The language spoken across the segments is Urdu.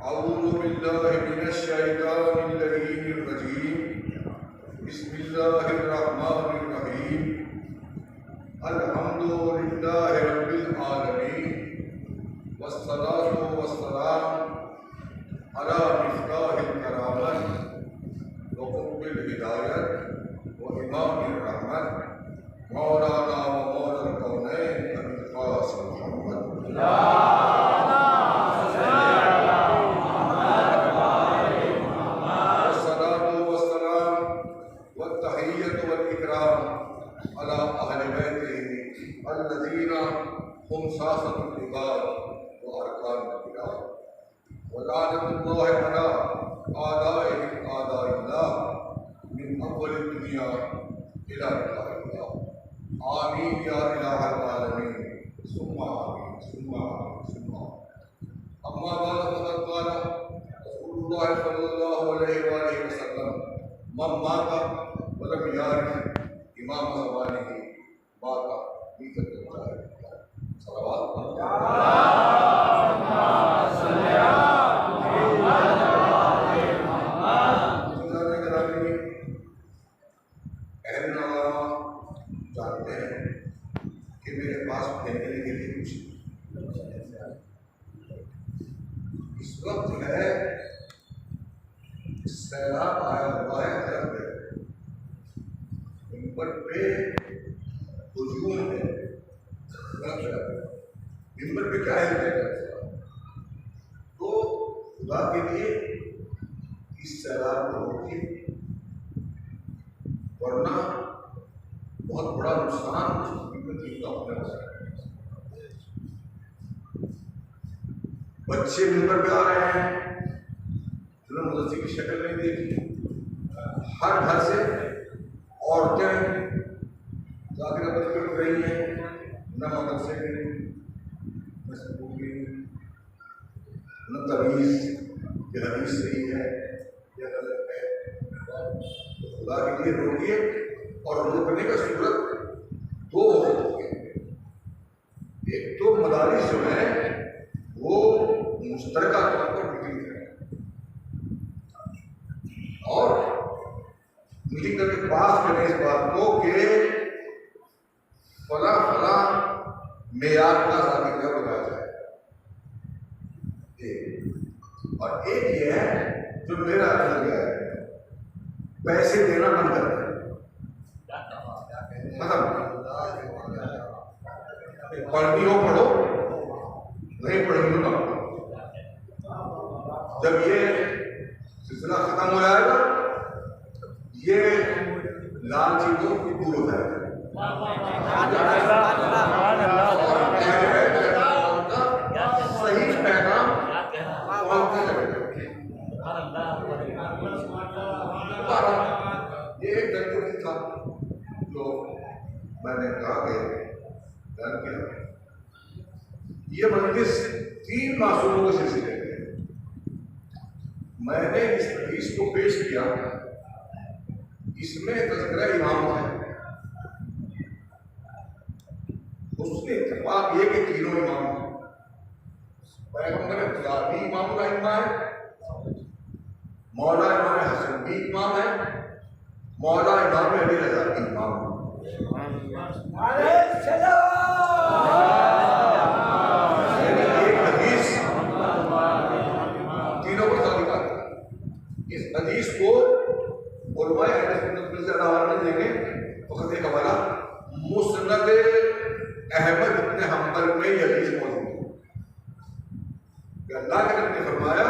أعوذ بالله من الشيطان اللعين الرجيم. بسم الله الرحمن الرحيم. الحمد لله رب العالمين والصلاة والسلام على مفتاح الكرامة وقطب الهداية وإمام الرحمة مولانا ومولى الكونين أبي القاسم محمد. والصلاة والسلام والتحية والإكرام على أهل بيته الذين هم ساسة العباد وأركان البلاد. ولعنة الله على أعدائهم أعداء الله من أول الدنيا إلى لقاء الله. آمين يا إله العالمين. ثم آمين ثم آمين ثم آمين. أما بعد فقد قال رسول الله صلى الله عليه وآله وسلم: من مات ولم يعرف إمام زمانه مات ميتة الجاهلية. صلوات جانتے ہیں کہ میرے پاس پھینکنے کے لیے کچھ اس وقت جو ہے سیلاب آیا ہوا ہے گھر پہ، ممبر پہ ہجوم ہے، ممبر پہ کیا ہے تو خدا کے لیے اس سیلاب کو روکیے، ورنہ بہت بڑا نقصان ہونے والا ہے۔ بچے ممبر پہ آ رہے ہیں جنہوں نے مدرسے کی شکل نہیں دیکھی، ہر گھر سے عورتیں ذاکرہ بچ کر رہی ہیں، نہ مدرسے میں نہ اسکول میں نہ تمیز کہ حدیث صحیح ہے یا غلط ہے۔ تو خدا کے لیے روکیے، اور روکنے کا صورت دو ہو سکتی ہے۔ ایک تو مدارس جو ہیں وہ مشترکہ طور پر میٹنگ کریں اور میٹنگ کر کے پاس کریں اس بات کو کہ فلاں فلاں معیار کا ذاکرہ بنایا جائے، اور ایک یہ ہے جو میرا نظریہ ہے، پیسے دینا بند کر دیں، پڑھنی ہو پڑھو، نہیں پڑھنی ہو نہ پڑھو۔ جب یہ سلسلہ ختم ہو جائے گا یہ لال چیزوں دور ہو جائے گا، صحیح پیغام یہ ایک تجربہ تھا جو میں نے کہا کہ بیان کیا۔ یہ مجلس 3 معصوموں کے سلسلے میں ہے۔ میں نے اس حدیث کو پیش کیا، اس میں تذکرہ امام ہے، اس نے اتفاق یہ کہ تینوں امام ہیں، پیغمبر خدا بھی امام الائمہ ہے، مولا امام حسن بھی امام ہے، مولا امام علی رضا بھی امام ہے۔ ایک حدیث تینوں کو ثابت کرتا ہے۔ اس حدیث کو علماء اہل سنت میں سے حوالہ دیں گے، وقت ایک حوالہ مسند احمد بن حنبل میں یہ حدیث موجود ہے کہ اللہ کے نبی نے فرمایا: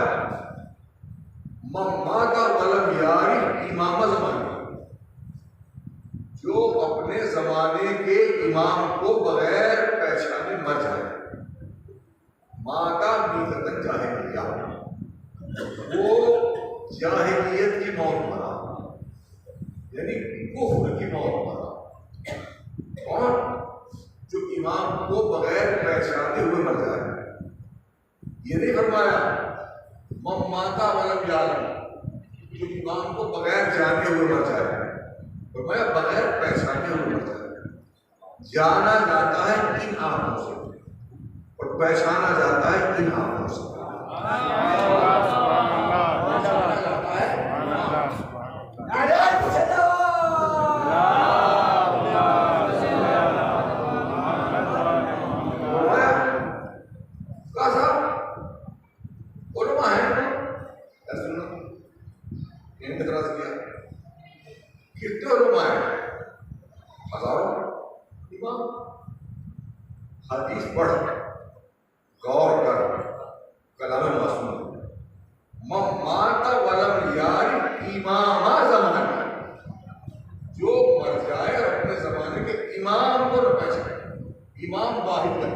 من مات ولم یعرف امام زمانہ، جو اپنے زمانے کے امام کو بغیر پہچانے مر جائے، ماتا میتۃ جاہلیہ، وہ جاہلیت کی موت مرا، یعنی کفر کی موت مرا۔ اور جو امام کو بغیر پہچانے ہوئے مر جائے، یہ نہیں فرمایا من مات ولم یعرف، جو امام کو بغیر جانے ہوئے مر جائے، فرمایا بغیر پہچانے ہوئے مر جائے۔ جانا جاتا ہے ان آنکھوں سے اور پہچانا جاتا ہے ان آنکھوں سے۔ کتنے علماء ہیں؟ ہزاروں امام. حدیث پڑھ، غور کر، کلام معصوم مات ولم یعرف امام زمانے، جو مر جائے اور اپنے زمانے کے امام کو نہ پہچانے. امام واحد ہے،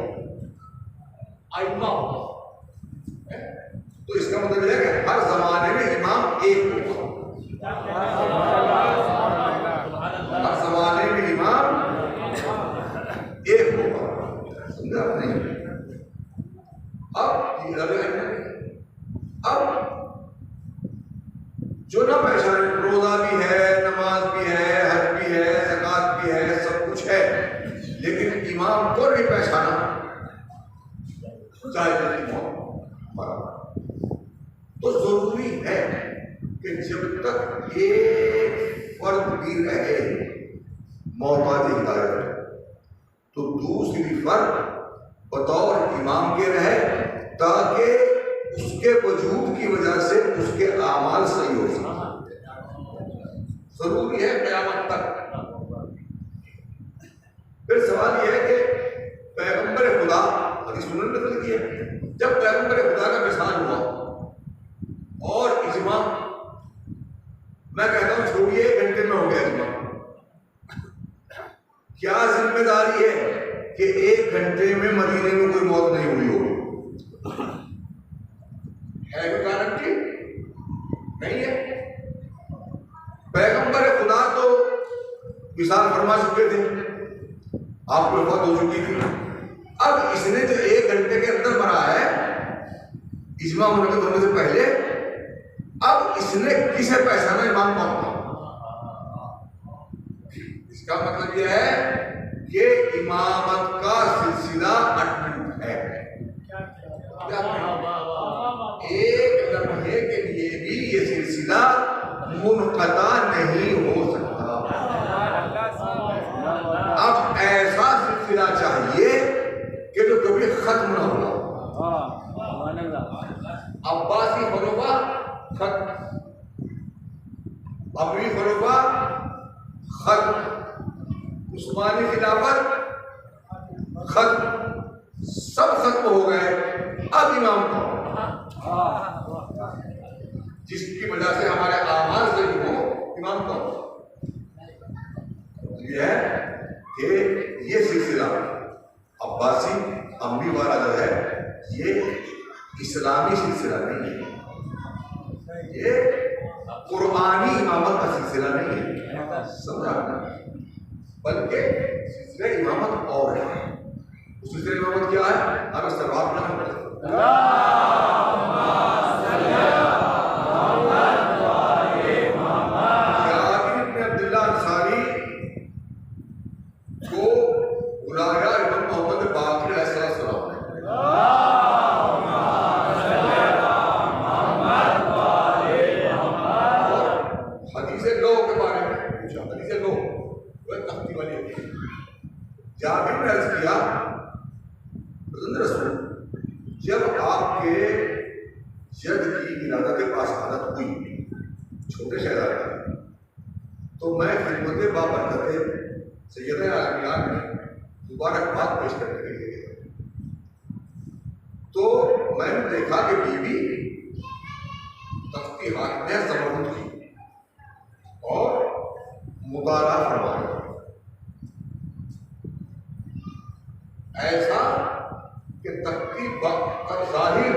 ائمہ. تو اس کا مطلب یہ ہے کہ ہر زمانے میں امام ایک ہوگا. ہر زمانے میں امام ایک ہوگا. سمجھا آپ نہیں؟ اب جو نہ پہچانے، روزہ بھی ہے، نماز بھی ہے، حج بھی ہے، زکات بھی ہے، سب کچھ ہے، لیکن امام کو نہیں پہچانا، چاہے تو ضروری ہے کہ جب تک ایک فرد بھی رہے محتاج ہدایت، تو دوسری فرد بطور امام کے رہے، تاکہ اس کے وجود کی وجہ سے اس کے اعمال صحیح ہو سکے. ضروری ہے قیامت تک. پھر سوال یہ ہے کہ پیغمبر خدا، حدیث سنن میں نقل کی ہے، جب پیغمبر خدا کا وصال ہوا اور اجماع، میں کہتا ہوں چھوڑیے 1 گھنٹے میں ہو گیا اجماع، کیا ذمہ داری ہے کہ 1 گھنٹے میں مدینے میں کوئی موت نہیں ہوئی ہوگی؟ ہے کوئی گارنٹی؟ نہیں ہے. پیغمبر خدا تو وصال فرما چکے تھے، آپ کو وفات ہو چکی تھی. اب اس نے جو 1 گھنٹے کے اندر مرا ہے اجماع ہونے کے ہونے سے پہلے، اب اس نے کسے پہچانا امام کون تھا؟ اس کا مطلب یہ ہے کہ امامت کا سلسلہ اٹمنٹ ہے. ایک لمحے کے لیے بھی یہ سلسلہ منقطع نہیں ہو سکتا. اب ایسا سلسلہ چاہیے کہ جو کبھی ختم نہ ہو. عباسی خلفاء ختم، اموی خلفاء ختم، عثمانی خلافت ختم، سب ختم ہو گئے. اب امام کو جس کی وجہ سے ہمارے اعمال سے ہو، امام کو یہ ہے کہ یہ سلسلہ عباسی اموی والا جو ہے یہ اسلامی سلسلہ نہیں ہے، یہ قرآنی امامت کا سلسلہ نہیں ہے. سمجھا؟ بلکہ سلسلہ امامت اور ہے. اس سلسلہ امامت کیا ہے؟ اب اس طرح آپ نہ کریں. جابر بن عبداللہ انصاری کو بلایا امام محمد باقر علیہ السلام نے. حدیث لو کے بارے میں پوچھا. حدیث لو وہ تختی والی ہوتی ہے. جابر نے عرض کیا رسول، جب آپ کے جد کی ولادت پاسخانت ہوئی چھوٹے شہزادے، تو میں خدمت بابرکت سیدنا عالمیان میں مبارکباد پیش کرنے کے لیے گیا. تو میں نے دیکھا کہ بیوی تختی ہاتھ میں زمرد کی اور مطالعہ فرما رہی، ایسا کہ تختی ظاہر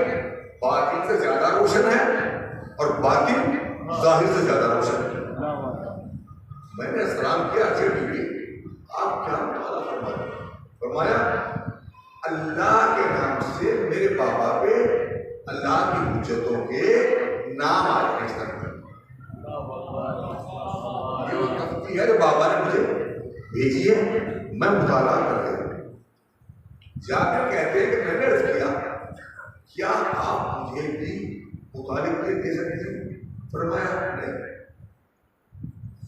باطن سے زیادہ روشن ہے اور باطن ظاہر سے زیادہ روشن ہے. میں نے سلام کیا، اچھے بیوی آپ کیا مطالعہ فرما رہے ہیں؟ فرمایا اللہ کے نام سے میرے بابا پہ اللہ کی حجتوں کے نام آئے ہیں. اس طرح یہ وہ تختی ہے جو بابا نے مجھے بھیجی ہے، میں مطالعہ کر رہا ہوں. جا کر کہتے ہیں کہ میں نے عرض کیا کیا آپ مجھے بھی مطالب دے سکتے ہیں؟ فرمایا نہیں،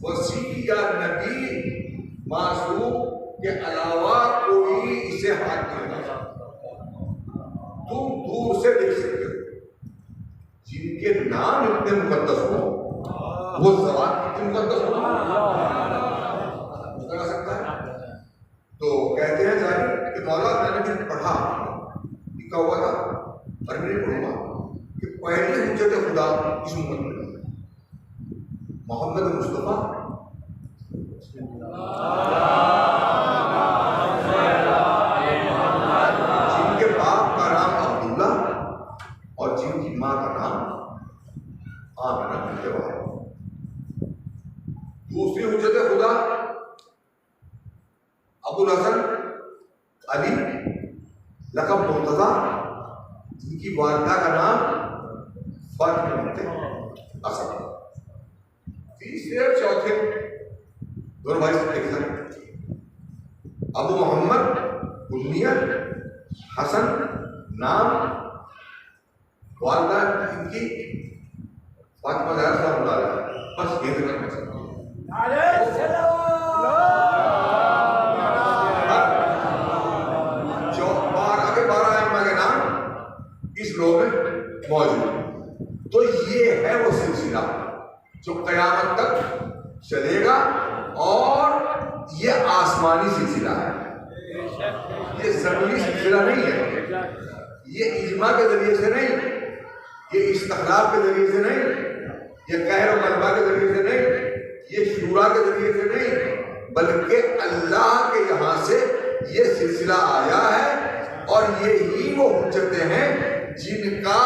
وسیع یا نبی معصوم کے علاوہ کوئی اسے ہاتھ نہیں لگا سکتا۔ تم دور سے دیکھ سکتے ہو، جن کے نام اتنے مقدس ہو وہ زبان کتنی مقدس ہو لگا سکتا ہے؟ تو کہتے ہیں جاری کہ مولا میں نے بھی پڑھا، لکھا ہوا تھا اور میں نے پڑھوں گا کہ پہلی حجت خدا اس امت میں محمد مصطفیٰ جن کے باپ کا نام عبداللہ اور جن کی ماں کا نام آمنہ بنت وہب۔ دوسری حجت خدا ابو الحسن علی لقب مرتضیٰ جن کی والدہ کا نام فاطمہ بنت اسد۔ تیسرے اور چوتھے دونوں بھائی سے ایک ساتھ ابو محمد کنیت، حسن نام، والدہ ان کی فاطمہ زہرا سلام اللہ علیہ، بس یہ ذکر کر سکتے ہیں۔ جو 12 کے 12 ائمہ کے نام اس لوگ میں موجود ہیں۔ تو یہ ہے وہ سلسلہ جو قیامت تک چلے گا، اور یہ آسمانی سلسلہ ہے، یہ زمینی سلسلہ نہیں ہے، یہ اجماع کے ذریعے سے نہیں، یہ استخلاف کے ذریعے سے نہیں، یہ قہر و غلبہ کے ذریعے سے نہیں، یہ شورا کے ذریعے سے نہیں، بلکہ اللہ کے یہاں سے یہ سلسلہ آیا ہے، اور یہی وہ حجتیں ہیں جن کا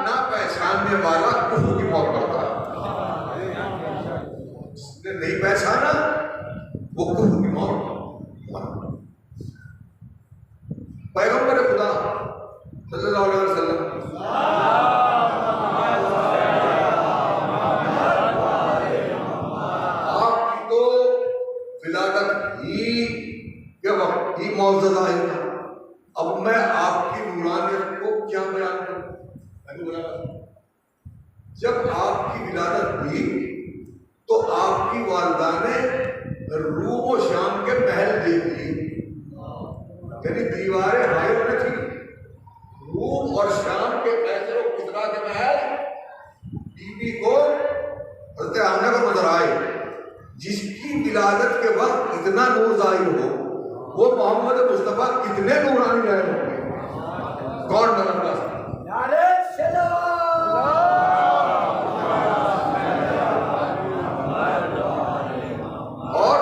نہ پہچاننے والا کفر کی موت کرتا ہے۔ جس نے نہیں پہچانا وہ کفر کی موت مرتا۔ پیغمبر خدا صلی اللہ علیہ وسلم آپ کی تو ولادت ہی کے وقت ہی معجزہ ہے، اب میں آپ کی نورانیت کو کیا بیان کروں؟ جب آپ کی ولادت ہوئی تو آپ کی والدہ نے روم و شام کے محل دیکھ لیے، یعنی دیواریں حائل نہ تھی، روم اور شام کے قیصر و کسریٰ کے محل بی بی کو حضرت آمنہ کو نظر آئے۔ جس کی ولادت کے وقت اتنا نور ظاہر ہو، وہ محمد مصطفیٰ کتنے نورانی ظاہر ہوں گے؟ کون نظر آ سکتا؟ اور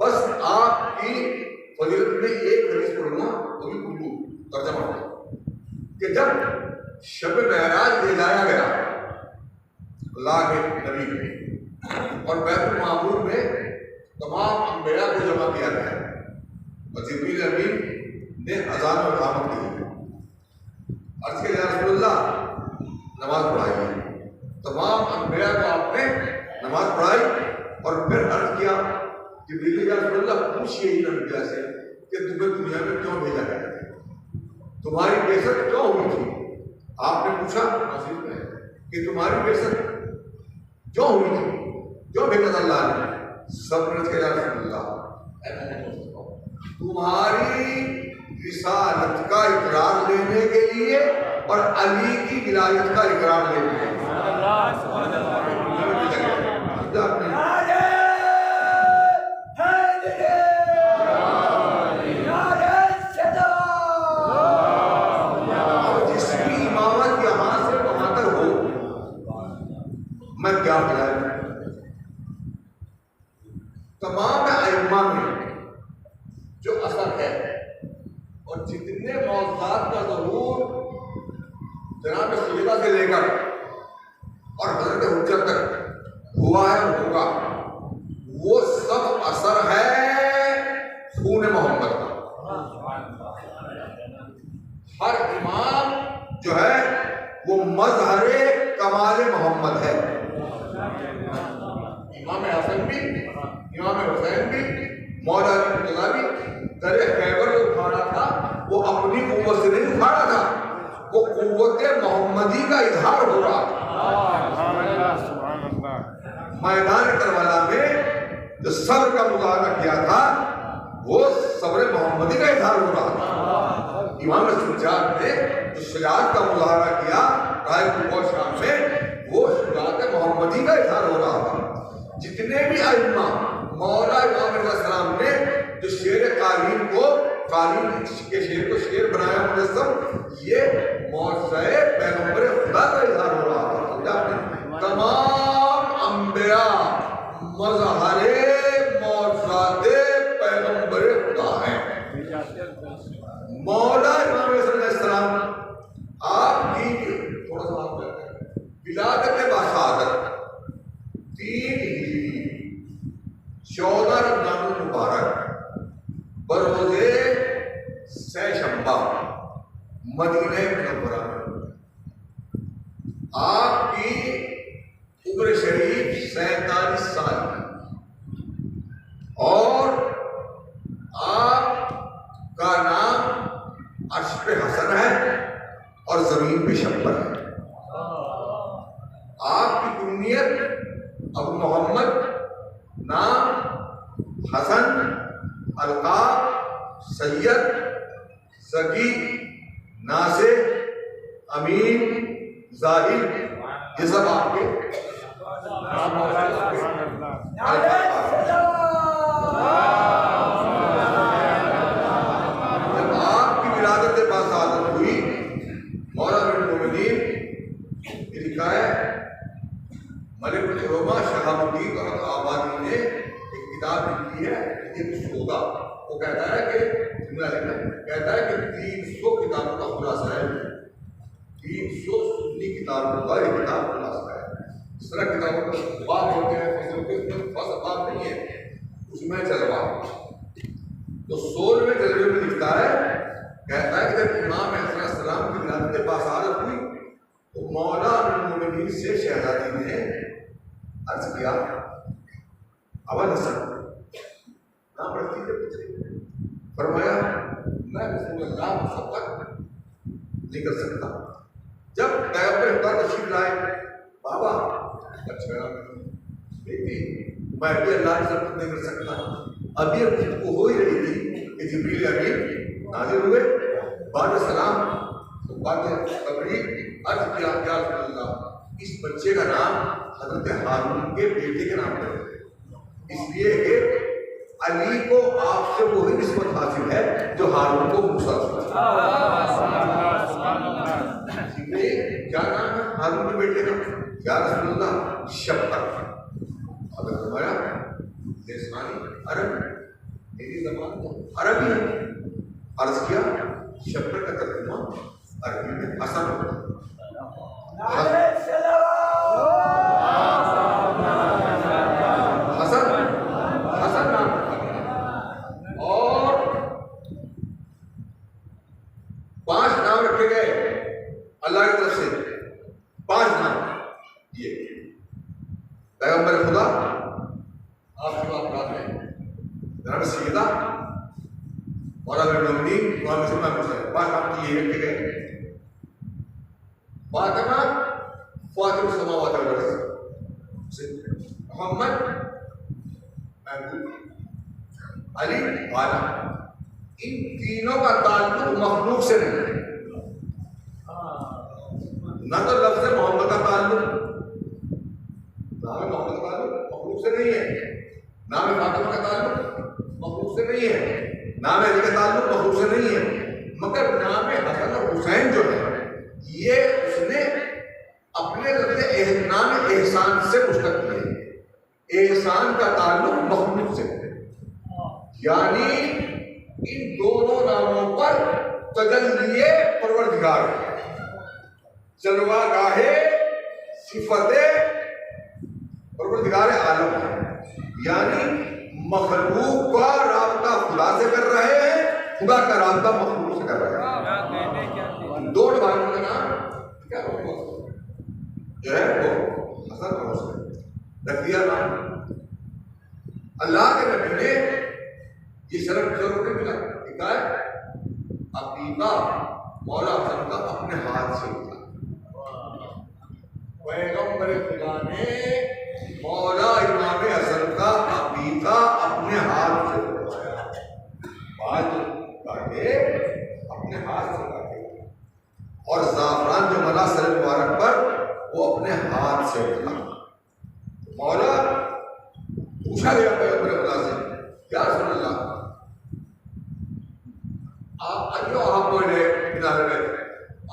بس آپ کی فضیلت میں ایک حدیث پڑھوں گا، وہ بھی اردو ترجمہ ہے کہ جب شب معراج لے جایا گیا اللہ کے نبی کو، اور بیت المعمور میں تمام انبیاء کو جمع کیا گیا، اور جبریل امین نے اذان و اقامت کی، عرض کیا یا رسول اللہ نماز پڑھائی۔ تمام انبیاء کو آپ نے نماز پڑھائی، اور پھر عرض کیا جبریل یا رسول اللہ پوچھئے ان انبیاء سے کہ تمہیں دنیا میں کیوں بھیجا گیا ہے، تمہاری بعثت کیوں ہوئی تھی؟ آپ نے پوچھا مسجد میں کہ تمہاری بعثت کیوں ہوئی تھی، کیوں بھیجا تھا اللہ نے؟ سب نے کہا یا رسول اللہ تمہاری رسالت کا اقرار لینے کے لیے اور علی کی ولایت کا اقرار لینے کے لیے۔ جس کی امامت یہاں سے وہاں تک ہو، میں کیا بتاؤں؟ تمام ائمہ میں جو اثر ہے اور جتنے معجزات کا ظہور جناب سیدہ سے لے کر اور حضرت حجت تک ہوا ہے اور ہوگا، وہ سب اثر ہے خون محمد کا۔ ہر امام جو ہے وہ مظہر کمال محمد ہے۔ امام حسن بھی، امام حسین بھی، مولا علی مرتضیٰ بھی، در خیبر جو اکھاڑا تھا وہ اپنی قوت سے نہیں اکھاڑا تھا، وہ قوت محمدی کا اظہار ہو رہا تھا۔ میدان کربلا میں جو صبر کا مظاہرہ کیا تھا وہ صبر محمدی کا اظہار ہو رہا تھا۔ امام سجاد نے جو شجاعت کا مظاہرہ کیا رائے کو شام میں، وہ شجاعت محمدی کا اظہار ہو رہا تھا۔ جتنے بھی ائمہ مولا امام علیہ السلام نے جو شعر قالین کے شعر کو شعر بنایا مجسم، یہ معجزہ پیغمبر خدا کا اظہار ہو رہا تھا۔ سمجھا آپ نے؟ تمام انبیاء مظہر معجزات پیغمبر خدا ہیں۔ مولا امام علیہ السلام آپ کی تھوڑا سا آپ ولادت باسعادت 3 ہجری 14 رمضان المبارک بروز سہ شنبہ مدینہ منورہ میں آپ کی عمر شریف 47 سال کی، اور آپ کا نام عرش پہ حسن ہے اور زمین پہ شبر ہے۔ آپ کی کنیت ابو محمد، نام حسن، القاب سید، ذکی، ناصر، امین، زاہد، یہ سب آپ کے جب آپ کی ولادت باسعادت ہوئی، مولا امیر المومنین لکھا ہے ملک العلماء شہاب الدین اور آبادی نے ایک کتاب لکھی ہے، یہ کچھ ہوگا، وہ کہتا ہے کہ 300 کتابوں کا خلاصہ ہے، 300 سنی کتابوں کا یہ کتاب خلاصہ ہے۔ اس طرح کتابوں کا باب ہوتے ہیں، فصل کے اس میں فصل باب نہیں ہے، اس میں جذبہ۔ تو 16ویں جذبے میں لکھتا ہے، کہتا ہے کہ جب امام علیہ السلام کی ولادت باسعادت ہوئی تو مولا المومنین سے شہزادی نے عرض کیا، ابا حسن نام رکھتی کے پیچھے، فرمایا میں رسول اللہ مسبت نہیں کر سکتا۔ جب پیغمبر خدا تشریف لائے، بابا اچھا بیٹی میں بھی اللہ کی سبت نہیں کر سکتا۔ ابھی خود کو ہو ہی رہی تھی کہ جبریل امین نازل ہوئے، بعد سلام بعد تقریر عرض کیا یا رسول اللہ اس بچے کا نام حضرت ہارون کے بیٹے کے نام پر ہے، اس لیے کہ علی کو آپ سے وہی نسبت حاصل ہے جو ہارون کو موسیٰ سے۔ کیا نام ہے ہارون کے بیٹے کا؟ یا رسول اللہ شبر۔ اگر فرمایا لسانی عرب، میری زبان تو عربی ہے۔ عرض کیا شبر کا ترجمہ عربی میں حسن ہوتا ہے۔ حسن نام اور 5 نام رکھے گئے اللہ کی طرف سے، 5 نام یہ پیغمبر خدا آپ کی بات رات میں جناب سیدہ مولا امیر المومنین محمد صلی اللہ علیہ وسلم 5 نام کی یہ رکھے گئے۔ فاطمہ فاطمہ السماوات والارض، محمد محبوب، علی والا، ان تینوں کا تعلق مخلوق سے نہیں ہے۔ نہ تو لفظ محمد کا تعلق، نام محمد کا تعلق مخلوق سے نہیں ہے، نام فاطمہ کا تعلق مخلوق سے نہیں ہے، نام علی کا تعلق مخلوق سے نہیں ہے، مگر نام حسن اور حسین جو ہے یہ اس نے اپنے لفظ نام احسان سے مشتق کیے۔ احسان کا تعلق مخلوق سے ہے، یعنی ان دونوں ناموں پر تجلی پروردگار ہے، جلوہ گاہ صفت پروردگار عالم ہے، یعنی مخلوق کا رابطہ خدا سے کر رہے ہیں، خدا کا رابطہ مخلوق سے کر رہے ہیں۔ دو بھائیوں کا نام کیا جو ہے وہ حسن اور حسین رکھ دیا نام۔ اللہ کے نبی نے یہ شرف ضرور نہیں ملا، لکھا ہے عقیقہ مولا حسن کا اپنے ہاتھ سے اٹھا. پیغمبر خدا نے مولا امام حسن کا عقیقہ اپنے ہاتھ سے اٹھایا. بال کاٹے اپنے ہاتھ سے کاٹے اور زعفران جو ملا سر مبارک پر وہ اپنے ہاتھ سے اٹھا. مولا پوچھا گیا پیغمبر خدا سے یا رسول اللہ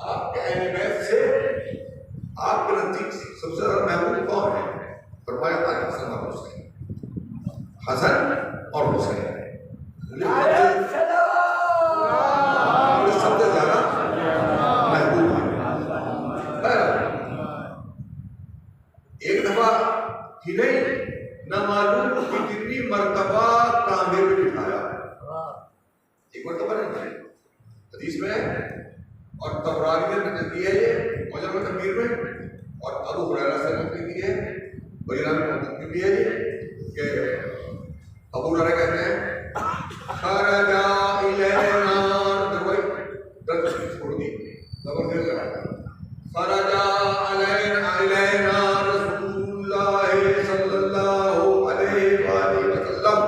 آپ کے اہل بیت سے آپ کے نزدیک سب سے زیادہ محبوب کون ہے؟ فرمایا حسن اور حسین. حسن اور حسین سب سے زیادہ محبوب ہے. ایک دفعہ ہی نہیں نہ معلوم کتنی مرتبہ کاندھے پہ بٹھایا. ایک مرتبہ نہیں حدیث میں اور طبرانی نے نقل کی ہے یہ معجم کبیر میں اور ابو ہریرہ سے نقل کی ہے. بریرہ میں نقل کی ہے یہ کہ ابو ہریرہ کہتے ہیں خرج الینا چھوڑ دی زبردست لگا خرج الینا رسول اللہ صلی اللہ علیہ وآلہ وسلم.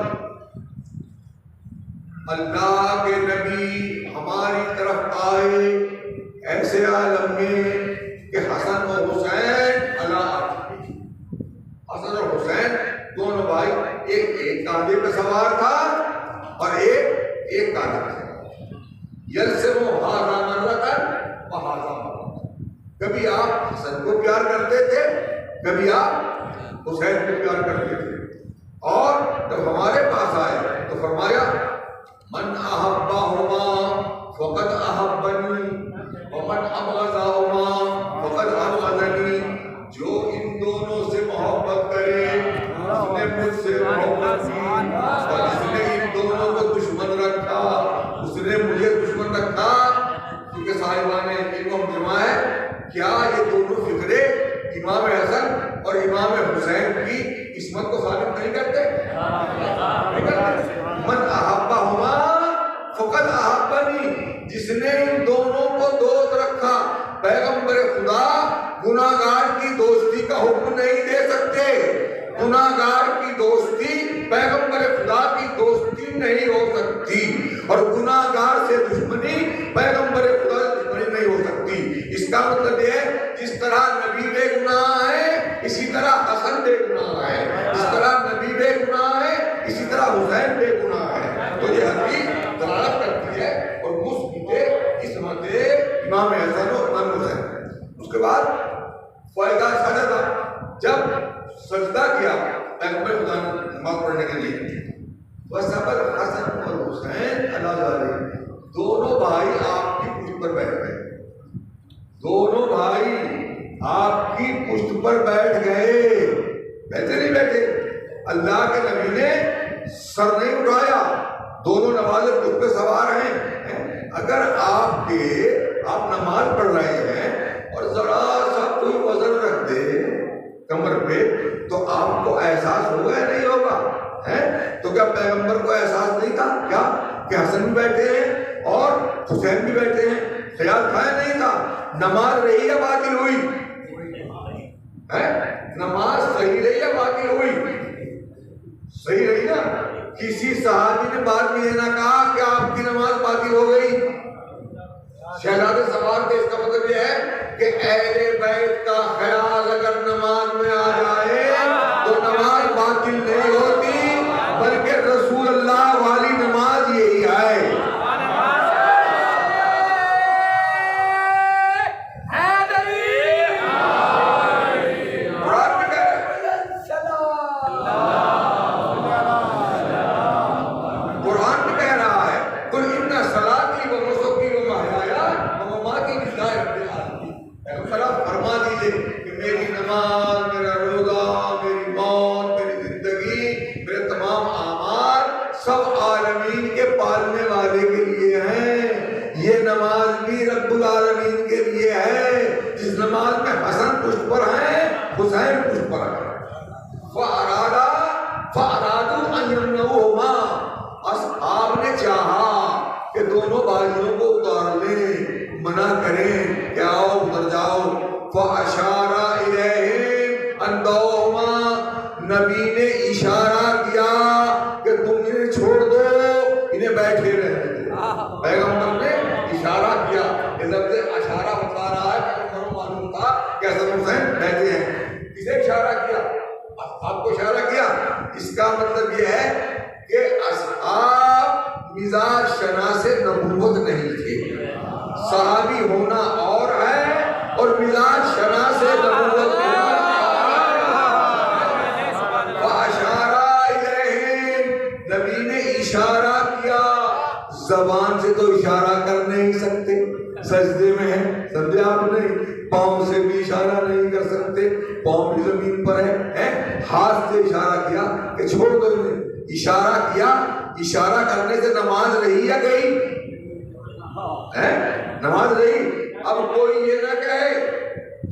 اللہ کے نبی ہماری طرف آئے ایسے عالم میں کہ حسن اور حسین حسن اور حسین دونوں بھائی ایک کاندھے پہ سوار تھا اور ایک کاندھے پہ سوار. یلسم ہاذا مرۃ و ہاذا مرۃ. کبھی آپ حسن کو پیار کرتے تھے کبھی آپ حسین کو پیار کرتے تھے. اور جب ہمارے پاس آئے تو فرمایا من احبہما فقد احبنی ومن ابغضہما فقد ابغضنی. جو ان دونوں سے محبت کرے اس نے مجھ سے محبت کی اور جس نے ان دونوں کو دشمن رکھا اس نے مجھے دشمن رکھا. کیونکہ صاحبان علم جمع ہے کیا یہ دونوں فکرے امام حسن اور امام حسین کی عصمت کو ثابت نہیں کرتے؟ من احبہما فقد احبنی. جس نے ان دونوں کو دوست رکھا. پیغمبر خدا گناہگار کی دوستی کا حکم نہیں دے سکتے. گناہگار کی دوستی پیغمبر خدا کی دوستی نہیں ہو سکتی اور گناہگار سے دشمنی پیغمبر خدا سے دشمنی نہیں ہو سکتی. اس کا مطلب یہ ہے جس طرح نبی بے گناہ ہے اسی طرح حسن بے گناہ ہے. جس طرح نبی بے گناہ ہے اسی طرح حسین بے گناہ ہے. تو یہ حدیث دلالت کرتی ہے اور مثبت عصمت امام حسن اور امام حسین. اس کے بعد فائدہ سجدہ جب سجدہ کیا پیغمبر خدا نے نماز پڑھنے کے لیے وصبر حسن اور حسین اللہ علیہ دونوں بھائی آپ کی پشت پر بیٹھ گئے. دونوں بھائی آپ کی پشت پر بیٹھ گئے. بیٹھے نہیں بیٹھے. اللہ کے نبی نے سر نہیں اٹھایا. دونوں نمازیں پشت پہ سوار ہیں. اگر آپ نماز پڑھ رہے ہیں اور ذرا سا کوئی وزن رکھ دے کمر پہ تو آپ کو احساس ہوگا یا نہیں ہوگا؟ تو کیا پیغمبر کو احساس نہیں تھا کیا کہ حسن بھی بیٹھے ہیں اور حسین بھی بیٹھے ہیں؟ خیال تھا یا نہیں تھا؟ نماز رہی یا باطل ہوئی؟ نماز صحیح رہی یا باطل ہوئی؟ صحیح رہی نا. کسی صحابی نے بعد میں یہ نہ کہا کہ آپ کی نماز باطل ہو گئی. شہزاد سوار تھے. اس کا مطلب یہ ہے کہ اہل بیت کا خیال اگر نماز میں آ جائے تو نماز باطل نہیں ہوتی بلکہ رسول اللہ والی نماز یہی ہے. منع کریں کہ آؤ ادھر جاؤ، فَأَشَارَ إِلَيْهِمْ أَنْ دَعُوهُمَا، نبی نے اشارہ کیا کہ تم انہیں چھوڑ دو، انہیں بیٹھے رہنے دو۔ پیغمبر نے اشارہ کیا، لفظ اشارہ بتا رہا ہے، پیغمبر کو معلوم تھا کہ حسن حسین بیٹھے ہیں۔ کسے اشارہ کیا؟ آپ کو اشارہ کیا۔ اس کا مطلب یہ ہے کہ اصحاب مزاج شناس نبوت نہیں تھے، صحابی ہونا اور ہے اور مزاج شناس نبوت ہونا نبی نے اشارہ کیا۔ زبان سے تو اشارہ کر نہیں سکتے، سجدے میں ہے، سمجھے آپ نہیں، پاؤں سے بھی اشارہ نہیں کر سکتے، پاؤں بھی زمین پر ہے، ہاتھ سے اشارہ کیا کہ چھوڑ دو انہیں، اشارہ کیا۔ اشارہ کرنے سے نماز رہی یا گئی؟ نماز رہی۔ اب کوئی یہ نہ کہے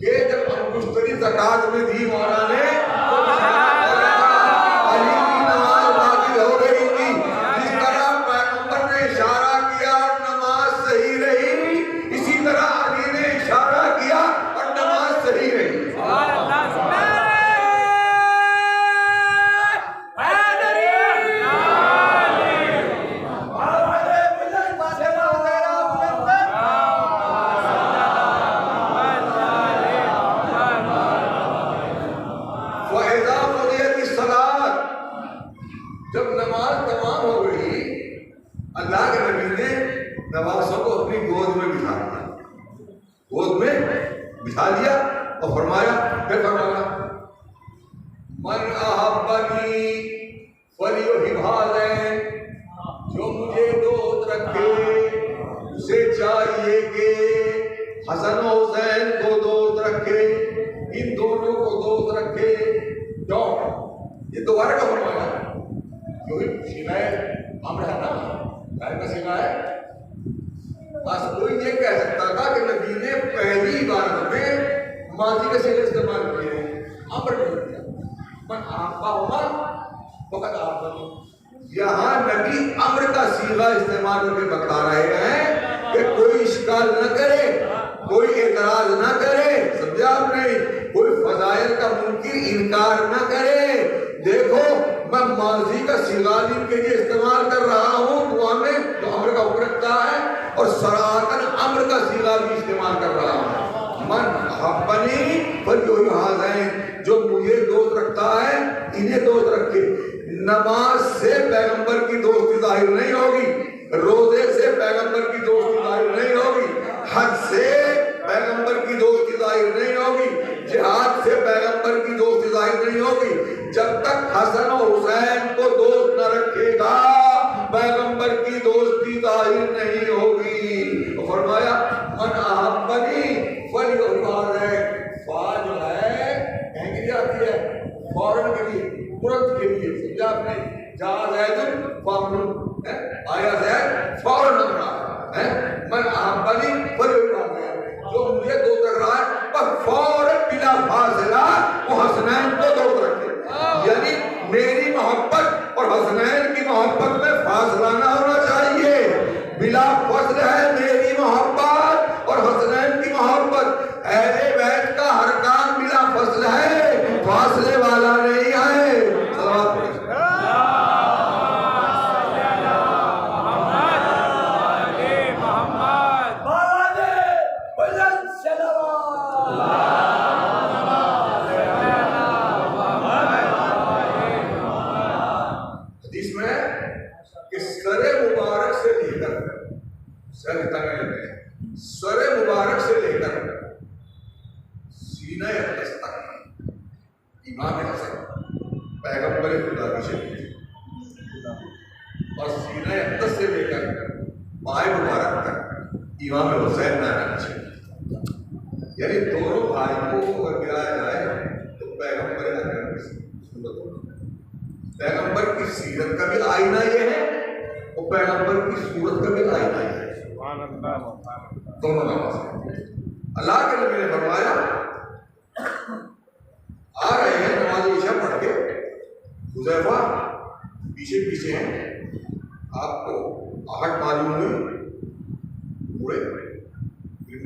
کہ جب انگشتری زکات میں دی مولا نے علی کی نماز باطل ہو گئی تھی، جس طرح پیغمبر نے اشارہ کیا اور نماز صحیح رہی، اسی طرح علی نے اشارہ کیا اور نماز صحیح رہی۔ جب نماز تمام ہو گئی، اللہ کے نبی نے نوازوں کو اپنی گود میں بٹھا دیا، گود میں بٹھا دیا اور فرمایا، پھر فرمایا من احبنی فلیحب ہذین، جو مجھے دوست رکھے اسے چاہیے کہ حسن و حسین کو دوست رکھے، ان دونوں کو دوست رکھے۔ کیوں؟ یہ دوبارہ کا فرمایا، کیونکہ سینہ امر ہے نا، غیر کا سینہ ہے۔ بس کوئی یہ کہہ سکتا تھا کہ نبی نے پہلی عبارت میں ماضی کا صیغہ استعمال کیا ہے، امر نہیں کیا، من احبہما فقد احبنی۔ یہاں نبی امر کا صیغہ استعمال کر کے بتا رہے ہیں کہ کوئی اشکال نہ کرے، کوئی اعتراض نہ کرے، سمجھے آپ نہیں، کوئی فضائل کا منکر انکار نہ کرے۔ دیکھو میں ماضی کا صیغہ ان کے لیے استعمال کر رہا ہوں دعا میں جو امر کا حکم رکھتا ہے، اور صراحتاً امر کا صیغہ بھی استعمال کر رہا ہوں، من احبنی فلیحب ہذین، جو مجھے دوست رکھتا ہے انہیں دوست رکھے۔ نماز سے پیغمبر کی دوستی ظاہر نہیں ہوگی، روزے سے پیغمبر کی دوستی ظاہر نہیں ہوگی، حج سے پیغمبر کی دوستی ظاہر نہیں ہوگی، جہاد سے پیغمبر کی دوستی ظاہر نہیں ہوگی۔ جب تک حسن و حسین کو دوست نہ رکھے گا پیغمبر کی دوستی ظاہر نہیں ہوگی۔ تو فرمایا من احبنی فلیحب ہذین، فا جو ہے کہیں کے لیے آتی ہے، فوراً کے لیے، ترنت کے لیے، سمجھا آپ نے، جا زید فوراً، آیا زید فوراً لگ رہا ہے، من احبنی فلیحب ہذین، جو مجھے دوست رکھ رہا ہے پر فوراً بلا فاصلہ وہ حسنین کو دوست رکھے۔ یعنی میری محبت اور حسنین کی محبت میں فاصلہ نہ ہونا چاہیے، بلا فاصلہ ہے میری محبت اور حسنین کی محبت۔ اہل بیت کا ہر کام بلا فاصلہ ہے، فاصلے والا نہیں ہے۔ صلوات پڑھیں۔ سر مبارک سے لے کر سینہ اقدس تک امام حسن پیغمبر خدا کی شریف، اور سینہ اقدس سے لے کر پائے مبارک تک امام حسین نانا کی شریف، یعنی دونوں بھائی کو اگر گرایا جائے تو پیغمبر اکرم کی صورت ہوگی۔ پیغمبر کی سیرت کا بھی آئینہ یہ ہے اور پیغمبر کی صورت کا بھی آئینہ یہ ہے، دونوں نماز۔ اللہ کے نبی نے فرمایا آ رہے ہیں نماز عشاء پڑھ کے، حذیفہ پیچھے پیچھے ہیں، آپ کو آہٹ معلوم ہوئی، پورے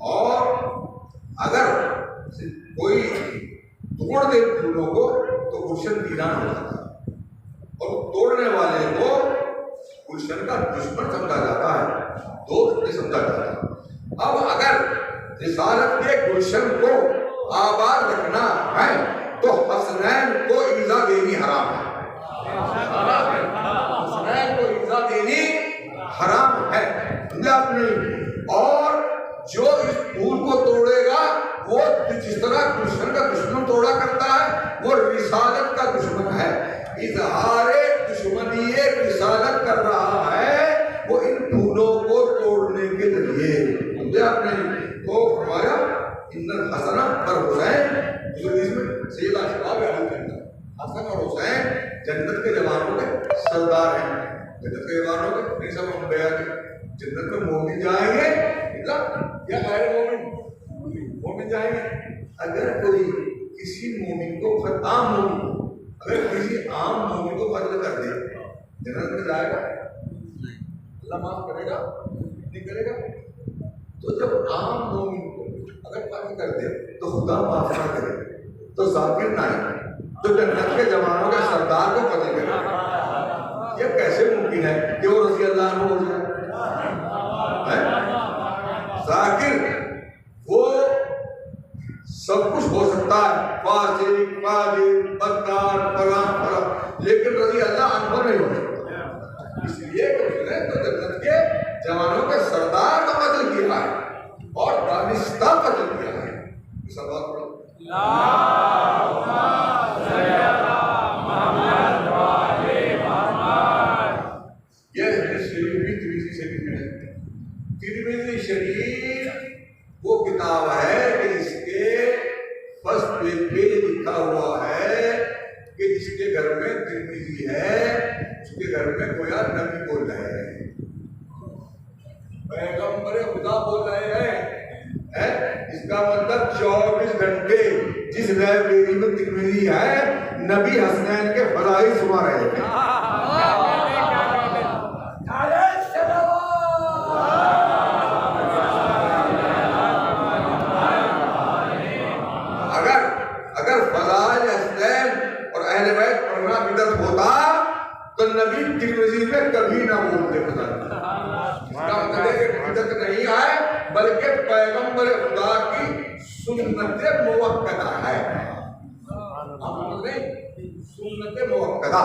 اور اگر کوئی توڑ دے پھولوں کو تو گلشن ویران ہو جاتا ہے، اور توڑنے والے کو گلشن کا دشمن سمجھا جاتا ہے، دوست نہیں سمجھا جاتا۔ اب اگر رسالت کے گلشن کو آباد رکھنا ہے تو حسنین کو ایذا دینی حرام ہے، حسنین کو ایذا دینی حرام ہے، سمجھا آپ نے؟ اور جو اس پھول کو توڑے گا وہ جس طرح گلشن کا دشمن توڑا کرتا ہے وہ رسالت کا دشمن ہے، اظہار دشمنی رسالت کر رہا ہے وہ ان پھولوں کو توڑنے کے ذریعے، سمجھا آپ نے؟ تو فرمایا ان الحسن والحسین، حدیث میں سید اشراف بیان کرتا ہے حسن اور حسین جنت کے جوانوں کے سردار ہیں، جنت کے جوانوں کے نہیں سب انبیاء کے، جنت میں مومن جائیں گے یا غیر مومن؟ مومن جائیں گے۔ اگر کوئی کسی مومن کو عام مومن اگر کسی عام مومن کو قتل کر دے جنت میں جائے گا؟ اللہ معاف کرے گا؟ نہیں کرے گا۔ تو جب عام مومن کو اگر قتل کر دے تو خدا معاف نہ کرے تو ذاکر نہ ہے تو جنت کے جوانوں کے سردار کو قتل کرے، یہ کیسے ممکن ہے کہ وہ رضی اللہ عنہ ہو جائے؟ ذاکر وہ سب کچھ ہو سکتا ہے، فاسق، فاجر، بدکار، فلاں فلاں، لیکن رضی اللہ عنہ نہیں ہو سکتا، اس لیے کہ اس نے تو جنت کے جوانوں کے سردار کا قتل کیا ہے اور دانستہ قتل کیا ہے۔ سوال پڑھو ترمذی شریف وہ کتاب ہے کہ اس کے فرسٹ پیج پہ لکھا ہوا ہے کہ جس کے گھر میں ترمذی ہے اس کے گھر میں گویا نبی بول رہے ہیں، پیغمبر خدا بول رہے ہیں۔ اس کا مطلب 24 گھنٹے جس لائبریری میں ترمذی ہے نبی حسنین کے فضائل سنا رہے ہیں۔ تو نبی ترمذی میں کبھی نہ بولتے خدا، اس کا مطلب ہے کہ بدعت نہیں ہے بلکہ پیغمبر خدا کی سنت موقتہ ہے، سنت موقتہ،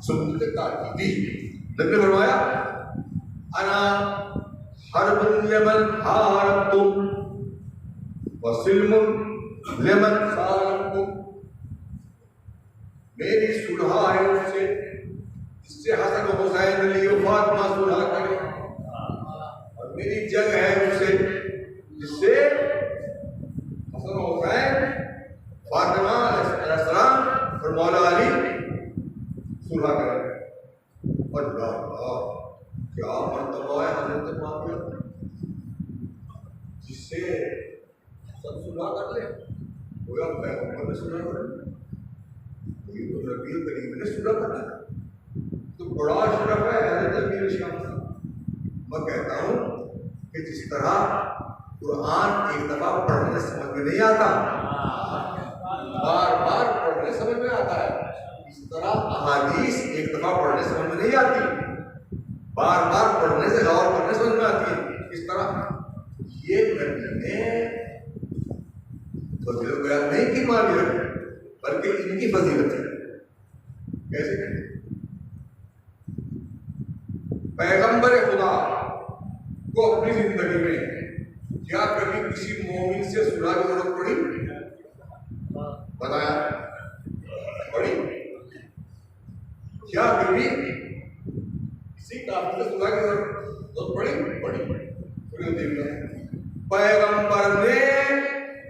سنت تاکیدی۔ نبی نے فرمایا انا حرب لمن حاربتم وسلم لمن سالمتم، میری صلح ہے ان سے جس سے حسن و حسین علی و فاطمہ صلح کرے، اور میری جنگ ہے ان سے جس سے حسن و حسین، فاطمہ علیہ السلام اور مولا علی صلح کرے۔ اللہ اللہ کیا مرتبہ ہے حضرت معاویہ جس سے حسن صلح کر لے، گویا پیغمبر نے صلح کر لے، تو نبی کریم نے صلح کرنا تو بڑا شرف ہے حضرت امیر شام صاحب۔ میں کہتا ہوں کہ جس طرح قرآن ایک دفعہ پڑھنے سمجھ میں نہیں آتا، بار بار پڑھنے سمجھ میں آتا ہے، اس طرح احادیث ایک دفعہ پڑھنے سمجھ میں نہیں آتی، بار بار پڑھنے سے غور کرنے سمجھ میں آتی ہے۔ اس طرح یہ نبی نے فضیلت بیان نہیں کی مانی رکھی بلکہ ان کی فضیلت ہے۔ کیسے کہتے پیغمبر خدا کو اپنی زندگی میں کیا کبھی کسی مومن سے صلح کی ضرورت پڑی؟ بتایا پڑی؟ کیا کبھی کسی کافر سے صلح کی ضرورت پڑی؟ پیغمبر نے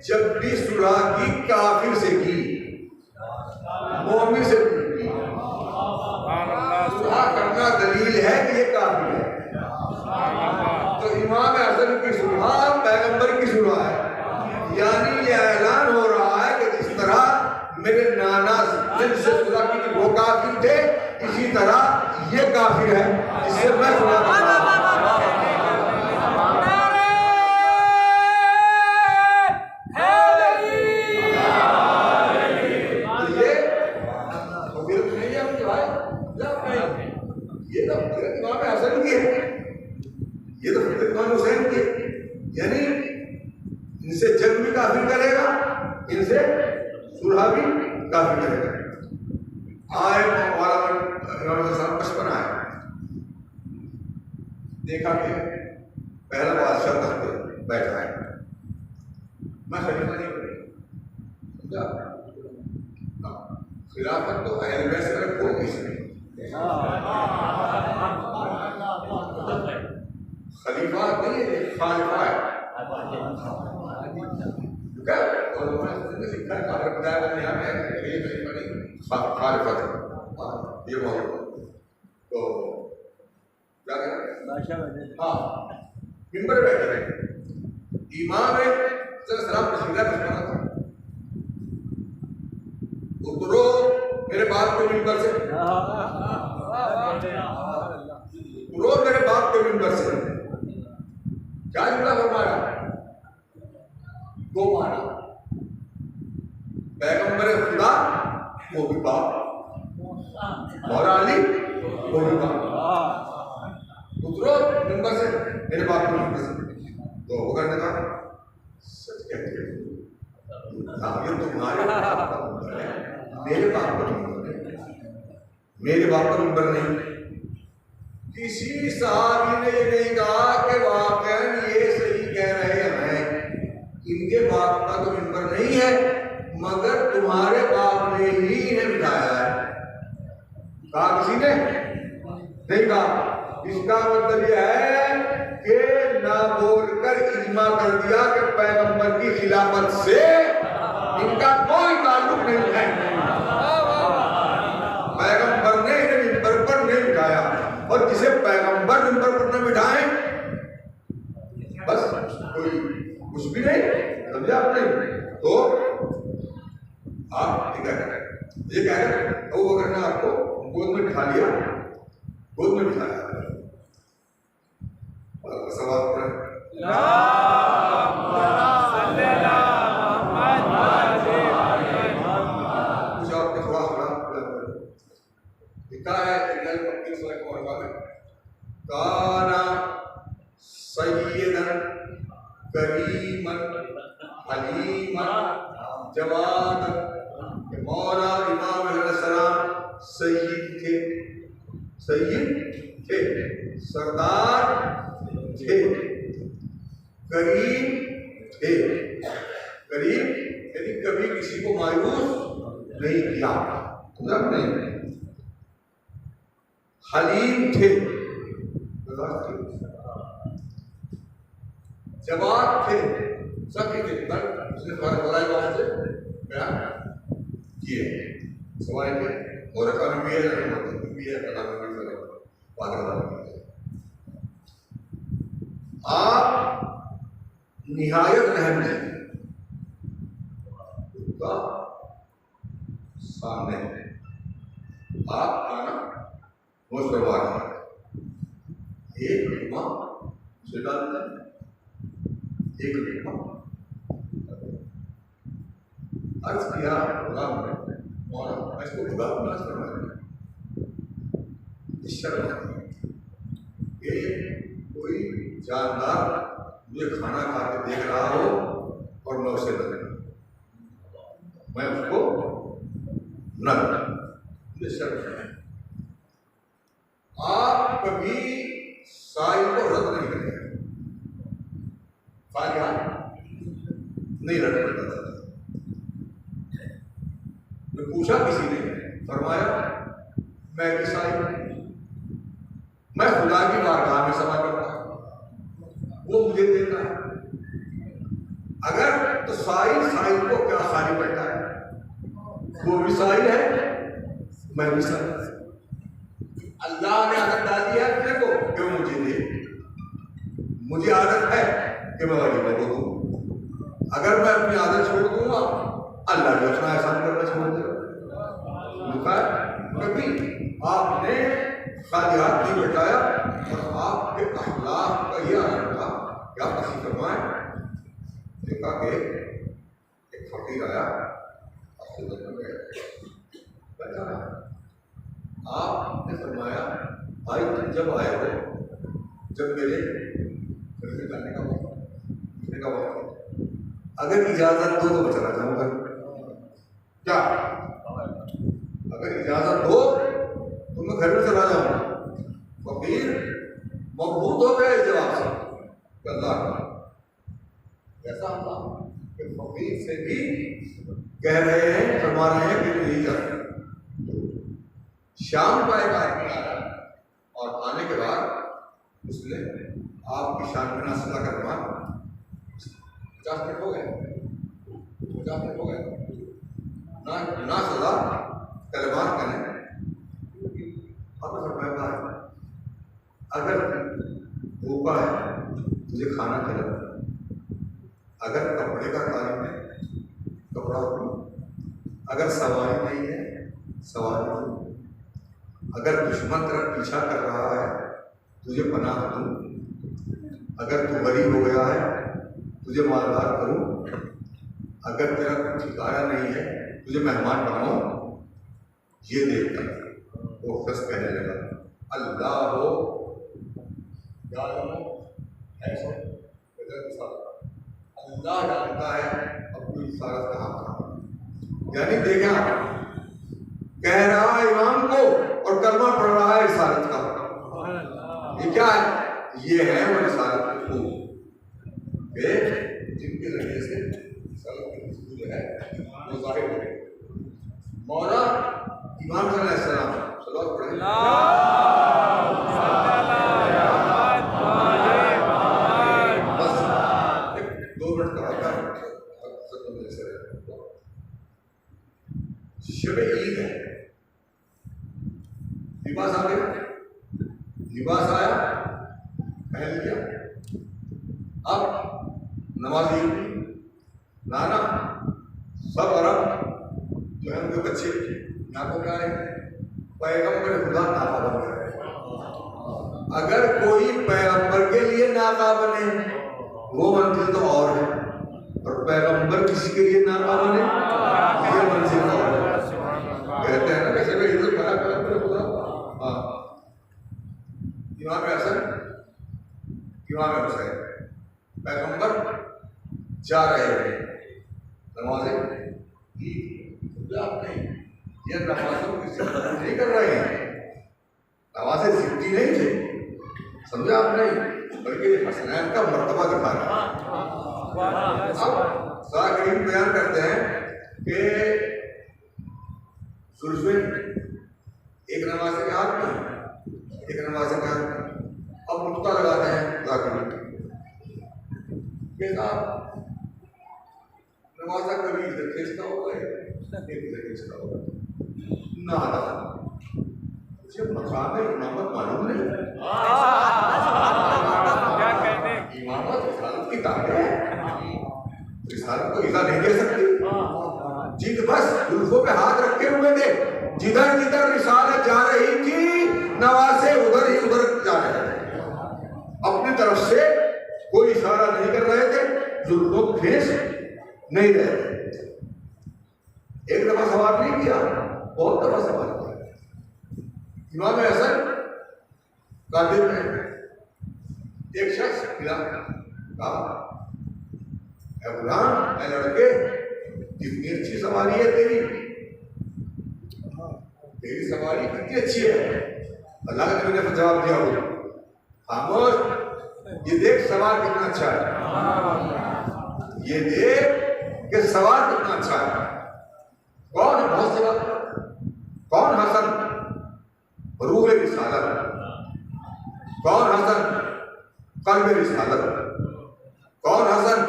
جب بھی صلح کی کافر سے کی، مومن سے کی، صلح کرنا دلیل ہے کہ یہ کافر ہے۔ تو امام حسن کی صلح پیغمبر کی صلح ہے، یعنی یہ اعلان ہو رہا ہے کہ جس طرح میرے نانا جن سے صلح کی تھی وہ کافر تھے، اسی طرح یہ کافر ہے جس سے میں صلح کر رہا ہوں۔ ان سے جنگ بھی کافر کرے گا، ان سے صلح بھی کافر کرے گا۔ آئے مولانا 55 آئے، دیکھا کہ پہلا بادشاہ تخت پہ بیٹھا ہے، میں خلیفہ نہیں بنے، سمجھا؟ خلافت تو اہل بیت سے کوئی نہیں سکتی، خلیفہ نہیں ہے، خالفہ ہے۔ یہ بہت تو کیا کہنا، ہاں ممبر بیٹھے رہے، امام ہے سلام پسندہ پسندہ تھا، اترو میرے باپ کے ممبر سے، اترو میرے باپ کے ممبر سے۔ کیا جملہ فرمایا؟ دو معنی، پیغمبر خدا وہ بھی باپ، مولا علی وہ بھی باپ، اترو ممبر سے میرے باپ کے ممبر سے۔ تو وہ کرنے کا سچ کہتے ہیں، یہ تمہارے باپ کا ممبر ہے، میرے باپ کا ممبر ہے، میرے باپ کا ممبر نہیں۔ کسی صحابی نے یہ نہیں کہا کہ واقعاً یہ صحیح کہہ رہے ہیں، ان کے باپ کا تو ممبر نہیں ہے، مگر تمہارے باپ نے ہی انہیں بٹھایا ہے۔ کہا کسی نے نہیں کہا۔ اس کا مطلب یہ ہے کہ نہ بول کر اجماع کر دیا کہ پیغمبر کی خلافت سے ان کا کوئی تعلق نہیں ہے، پیغمبر نے انہیں ممبر پر نہیں بٹھایا، اور جسے پیغمبر ممبر پر نہ بٹھائیں بس کوئی کچھ بھی نہیں، سمجھا آپ نے؟ تو آپ یہ کہہ رہے ہیں ابو بکر نے آپ کو گود میں بٹھا لیا، گود میں بٹھایا، سوال پڑھیں۔ کچھ آپ کے سوال لکھا ہے کانا سیدن کریمن حلیمن جواد، مولا امام علیہ السلام سید تھے، سید تھے، سردار تھے، کریم تھے، کریم یعنی کبھی کسی کو مایوس نہیں کیا، نہیں، حلیم تھے، جواد تھے، سخی تھے، اس نے فضائل بات سے بیان کیے، سوائے کے اور کام بھی ہے، بھی ہے، کلام بھی ہے، آپ نہایت رحم ہیں، اس کا سامنے آپ آنا مشتبہ ہے، ایک لقمہ اسے ڈالتا ہے، ایک لقمہ عرض کیا غلام نے، مولانا اس کو خدا ناز فرمایا، اس شرط کہ کوئی جاندار مجھے کھانا کھا کے دیکھ رہا ہو اور میں اسے نہ دوں، میں اس کو نہ دوں، یہ شرط ہے۔ آپ کبھی سائل کو رد نہیں کریں، فاتحہ نہیں رد کرتا تھا۔ میں پوچھا کسی نے، فرمایا میں بھی سائل ہوں، میں خدا کی بارگاہ میں سما کرتا ہوں، وہ مجھے دیتا ہے، اگر تو سائل کو کیا خالی بیٹھا ہے، وہ بھی سائل ہے، میں بھی سائل ہوں، اللہ نے عادت ڈالی ہے اپنے کو کہ وہ مجھے دے، مجھے عادت ہے کہ میں غریبوں کو دوں، اگر میں اپنی عادت چھوڑ دوں گا اللہ نے اتنا احسان کرنا چھوڑ دے گا۔ کبھی آپ نے خالی ہاتھ نہیں بٹھایا، اور آپ کے اخلاق کا یہ عالم تھا، کیا پسی فرمائیں، دیکھا کہ ایک فقیر آیا، آپ نے فرمایا بھائی تم جب آئے ہو، جب میرے گھر سے جانے کا وقت اگر اجازت دو تو میں چلا جاؤں گا. کیا اگر اجازت دو تو میں گھر میں چلا جاؤں گا. فقیر مبہوت ہو گیا اس جواب سے کہ اللہ کا ایسا اللہ کہ فقیر سے بھی کہہ رہے ہیں, فرما رہے ہیں کہ نہیں جاتے. شام کا ایک آدمی آیا اور آنے کے بعد اس نے آپ کی شان میں ناسلا کروا 50 منٹ ہو گئے, 50 منٹ ہو گئے نہ سزا کلمات کریں. اب فرمایا اگر بھوکا ہے تجھے کھانا کھلا, اگر کپڑے کا تعلق ہے کپڑا دوں, اگر سواری نہیں ہے سواری دوں, اگر دشمن تیرا پیچھا کر رہا ہے تجھے پناہ دوں, اگر تو غریب ہو گیا ہے تجھے مالدار کروں, اگر تیرا کوئی ٹھکانا نہیں ہے تجھے مہمان بناؤں. یہ دیکھ کر وہ شخص کہنے لگا اللہ ہو ایسا اللہ جانتا ہے اپنی رسالت کہاں کہاں. یعنی دیکھیں آپ کہہ رہا ہے امام کو اور کلمہ پڑھ رہا ہے رسالت کا. یہ کیا ہے؟ یہ ہے وہ رسالت کے پھول کہ جن کے ذریعے سے رسالت کی خوشبو جو ہے وہ ظاہر ہو گئی. مولا امام صلی اللہ علیہ وسلم صلوات پڑھیں. بس 2 منٹ کا وقت ہے. شب عید ہے, لباس آ گیا, لباس آیا پہن لیا. اب نماز عید لانا سب عرب جو ہے ان کے بچے یہاں کو کیا ہے پیغمبر خدا ناکا بن گیا. اگر کوئی پیغمبر کے لیے ناکا بنے وہ منزل تو اور ہے, اور پیغمبر کسی کے لیے ناکا بنے یہ منزل اور ہے. کہتے ہیں نا کیسے میں عزت بنا پیغمبر خدا. ہاں امام حسن امام حسین پیغمبر جا رہے ہیں نمازیں عید آپ نہیں, یہ نمازوں کی ضبط نہیں کر رہے ہیں, نمازیں ضبطی نہیں تھے سمجھا آپ نہیں, بلکہ حسنین کا مرتبہ دکھا رہا ہے. اب سارا کریم بیان کرتے ہیں کہ سرزویں ایک نماز کے ہاتھ میں ایک نماز کے ہاتھ میں. اب نقطہ لگاتے ہیں ذاکر کہ نمازہ کبھی ادھر کھینچتا ہوگا ایک ادھر کھینچتا ہوگا. نہ مجھے مقام امامت معلوم نہیں. امامت رسالت کی تعلیم ہے, رسالت کو اذا نہیں دے سکتی. جد بس زلفوں پہ ہاتھ رکھے ہوئے تھے, جدھر جدھر رسالت جا رہی تھی نوازے ادھر ہی ادھر جا رہے تھے. اپنی طرف سے کوئی اشارہ نہیں کر رہے تھے, زلفوں کو کھینچ نہیں رہے تھے. ایک دفعہ سوال نہیں کیا, بہت دفعہ سوال کیا. امام حسن قادر میں ایک شخص ملا, کہا اے غلام اے لڑکے کتنی اچھی سواری ہے تیری, تیری سواری کتنی اچھی ہے. اللہ کے نبی نے جواب دیا ہو خاموش, یہ دیکھ سوار کتنا اچھا ہے, یہ دیکھ کہ سوار کتنا اچھا ہے. کون ہے بہت سے کون حسن روح رسالت, کون حسن قلب رسالت, کون حسن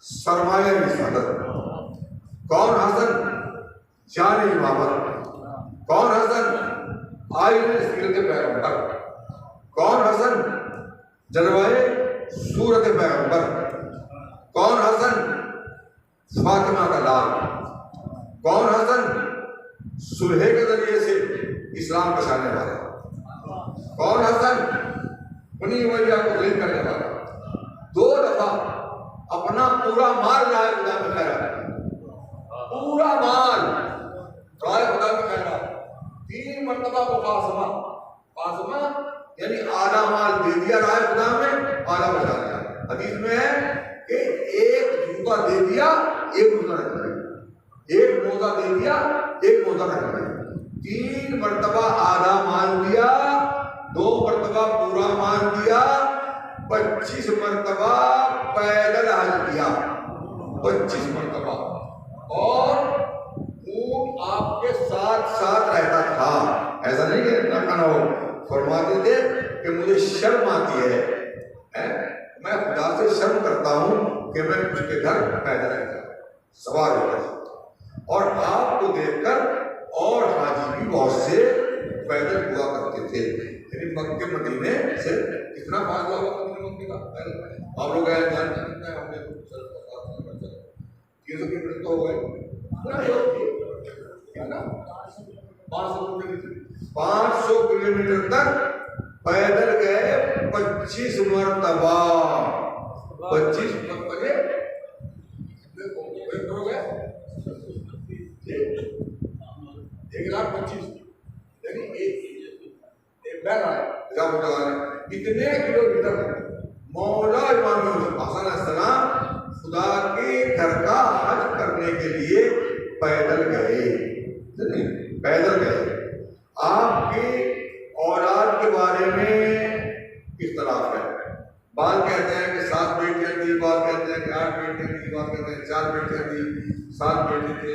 سرمایہ رسالت, کون حسن جان امامت, کون حسن آئین سیرت پیغمبر, کون حسن جلوائے صورت پیغمبر, کون حسن فاطمہ کا لال, کون حسن صلح کے ذریعے سے اسلام بچانے والا, کون حسن انہیں وجہ کو ذلیل کرنے والا. 2 دفعہ اپنا پورا مال رائے خدا میں خیرات, پورا مال رائے خدا میں خیرات. 3 مرتبہ کو قاسمہ یعنی آدھا مال دے دیا رائے خدا میں, آدھا بچا دیا. حدیث میں ہے کہ ایک جوتا موزہ دے دیا ایک موزہ رکھ لیا، ایک موزہ دے دیا ایک موزہ رکھ لیا، 3 مرتبہ آدھا مان دیا، 2 مرتبہ پورا مان دیا، 25 مرتبہ پیدل حج کیا، 25 مرتبہ، اور اونٹ آپ کے ساتھ ساتھ رہتا تھا۔ ایسا نہیں کہ نہ ہو، فرماتے تھے کہ مجھے شرم آتی ہے، میں خدا سے شرم کرتا ہوں کہ میں اس کے گھر پیدا رہتا سوار ہو کر، اور آپ کو دیکھ کر اور حاجی بھی بہت سے پیدل ہوا کرتے تھے۔ یعنی مکے مدینے سے کتنا فاصلہ ہوا مکے کا پیدل؟ آپ لوگ جانتے ہیں، ہم نے 300 کلو میٹر تو ہو گئے نا، 500 کلو میٹر تک پیدل گئے 25 مرتبہ، 25 مرتبہ ہو گئے 1,25,000، یعنی ایک بیل آئے اتنے کلو میٹر مولا امام حسن علیہ السلام خدا کے گھر کا حج کرنے کے لیے پیدل گئے، پیدل گئے۔ آپ کی اولاد کے بارے میں اختلاف ہے، بعض کہتے ہیں کہ 7 بیٹیاں تھیں، بعض کہتے ہیں کہ 8 بیٹیاں تھیں، بعض کہتے ہیں 4 بیٹیاں تھیں، 7 بیٹے تھے،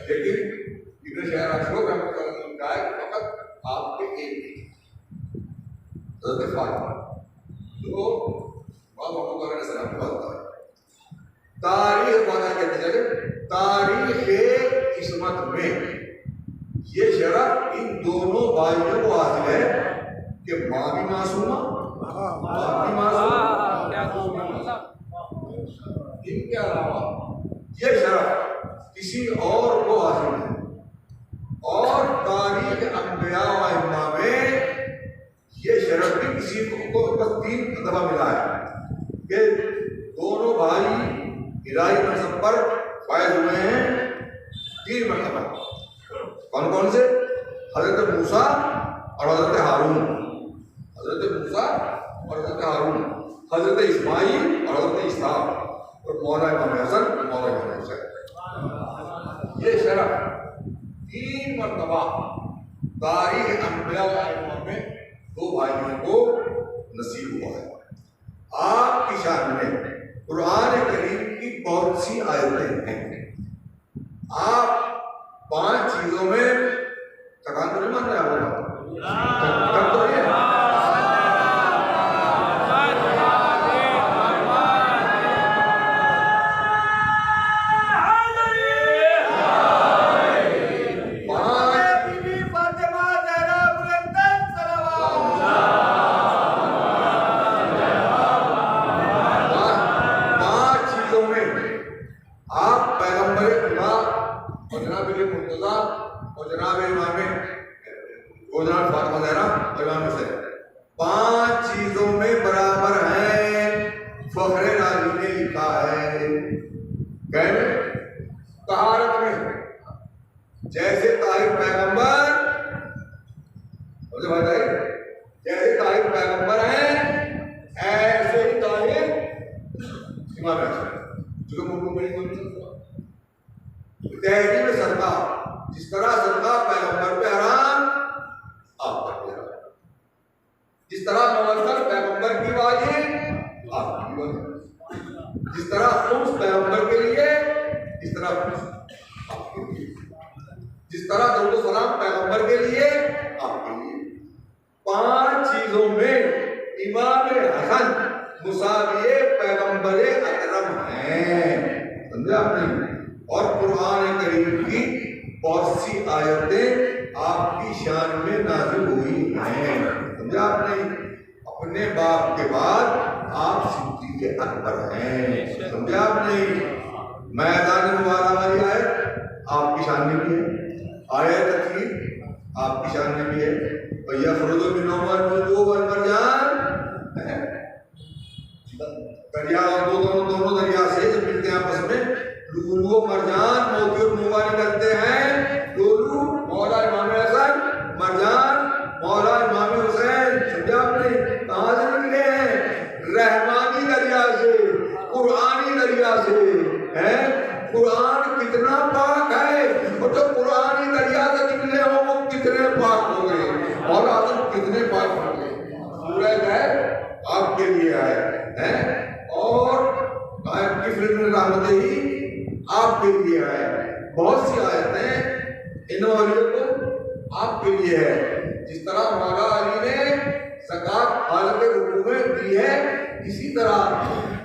لیکن ابن شہر اشوک رحمۃ اللہ علیہ نے کہا ہے کہ فقط آپ کے ایک بیٹی حضرت فاطمہ، جو محمد علیہ السلام کی والدہ ہے۔ تاریخ والا کہتے چلے، تاریخ عصمت میں یہ شرف ان دونوں بھائیوں کو حاصل ہے کہ ماں بھی معصومہ، باپ بھی معصوم، ان کے علاوہ یہ شرف کسی اور کو حاصل ہے۔ اور تاریخ انبیاء و ائمہ میں یہ شرف بھی کسی کو بس 3 دفعہ ملا ہے کہ دونوں بھائی الہی منصب پر فائز ہوئے ہیں 3 مرتبہ۔ کون کون سے؟ حضرت موسیٰ اور حضرت ہارون، حضرت موسیٰ اور حضرت ہارون، حضرت اسماعیل اور حضرت اسحاق، اور مولا امام حسن، مولا امام حسین۔ یہ شرف 3 مرتبہ تاریخ انبیاء و ائمہ میں 2 بھائیوں کو نصیب ہوا ہے۔ آپ کی شان میں قرآن کریم کی بہت سی آیتیں ہیں۔ آپ 5 چیزوں میں تکان تو نہیں مان رہے آپ کر تو رہی ہے۔ جس طرح صدقہ پیغمبر پہ حرام، آپ پر حرام، جس طرح نوازل پیغمبر کی واجب، آپ کی واجب، جس طرح خمس پیغمبر کے لیے، اس طرح خمس آپ کے لیے، جس طرح درود و سلام پیغمبر کے لیے، آپ کے لیے۔ 5 چیزوں میں امام حسن مساوی پیغمبر اکرم ہیں، سمجھا آپ نے؟ اور قرآن کریم کی بہت سی آیتیں آپ کی شان میں نازل ہوئی ہیں، سمجھا آپ نے؟ اپنے باپ کے بعد آپ صدیق اکبر ہیں، سمجھا آپ نے؟ میدان مبارہ والی آیت آپ کی شان میں بھی ہے، آیت تطہیر آپ کی شان میں بھی ہے، وَيَخْرُجُ مِنْهُمَا اللُّؤْلُؤُ وَالْمَرْجَانُ، دریا دونوں دریا سے جب ملتے ہیں آپس میں، لؤلؤ و مرجان، موتی اور موغا نکلتے ہیں، لؤلؤ مولا امام حسن، مرجان مولا امام حسین، سمجھا آپ نے؟ کہاں سے نکلے ہیں؟ رحمانی دریا سے، قرآنی دریا سے، کے لیے ہے. بہت سی آیتیں ان ولیوں کو آپ کے لیے ہے. جس طرح مولا علی نے زکات حالت رکوع میں دی ہے، اسی طرح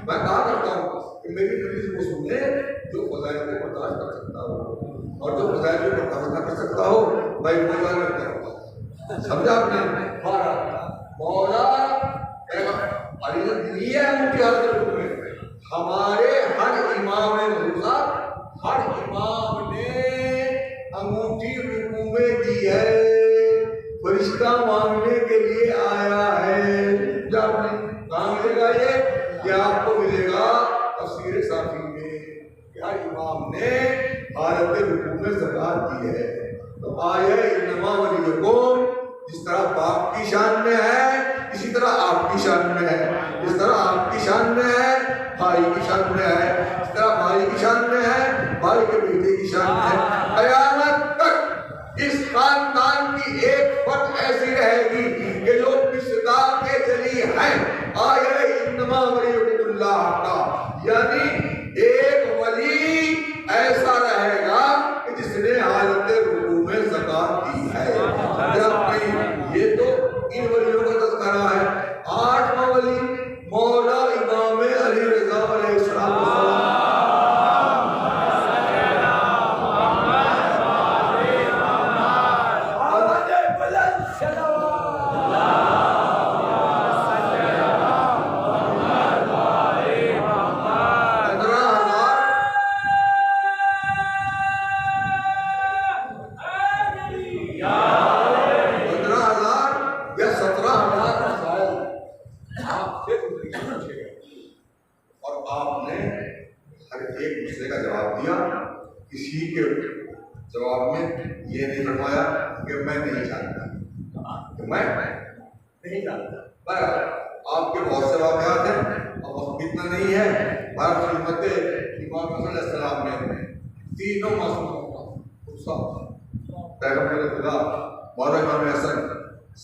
میں کہا کرتا ہوں کہ میری مجلس وہ سنے جو فضائل کو برداشت کر سکتا ہو، اور جو فضائل کو برداشت نہ کر سکتا ہو بھائی فضائل میں کرتا. سمجھا آپ نے؟ مولا علی نے دی ہے ان کی حالت رکوع میں. ہمارے ہر امام روزہ، ہر امام نے انگوٹھی رکوع میں دی ہے. فرشتہ مانگنے کے لیے آیا ہے. جب کہاں ملے گا یہ آپ کو ملے گا تفسیر صافی میں کہ ہر امام نے حالت رکوع میں زکات دی ہے. تو آیا انما ولیکم جس طرح باپ کی شان میں ہے اسی طرح آپ کی شان میں ہے. جس طرح آپ کی شان میں ہے بھائی کی شان میں ہے، جس طرح بھائی کی شان میں ہے بھائی کے بیٹے کی شان میں ہے. قیامت تک اس خاندان کی ایک فٹ ایسی رہے گی کہ جو پسدا کے جلی ہے آیا انما ولیکم اللہ کا، یعنی ایک ولی ایسا رہے گا کہ جس نے حالت رکوع میں زکات دی ہے. یہ تو ان ولیوں کا تذکرہ ہے. 8واں ولی مولا امام علی رضا علیہ السلام. کسی کے جواب میں یہ نہیں فرمایا کہ میں نہیں جانتا، کہ میں نہیں جانتا. آپ کے بہت سے واقعات ہیں اور وقت اتنا نہیں ہے. بار خدمت امام حسن علیہ السلام میں تینوں معصوم پیغمبر خدا مولا امام حسن